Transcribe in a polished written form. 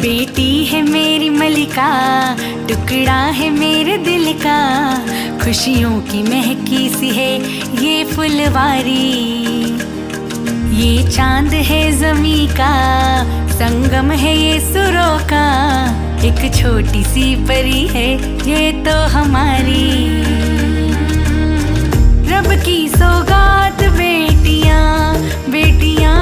बेटी है मेरी मलिका, टुकड़ा है मेरे दिल का, खुशियों की महकी सी है ये फुलवारी। ये चांद है ज़मीं का, संगम है ये सुरों का, एक छोटी सी परी है ये तो हमारी। रब की सौगात बेटियां बेटियां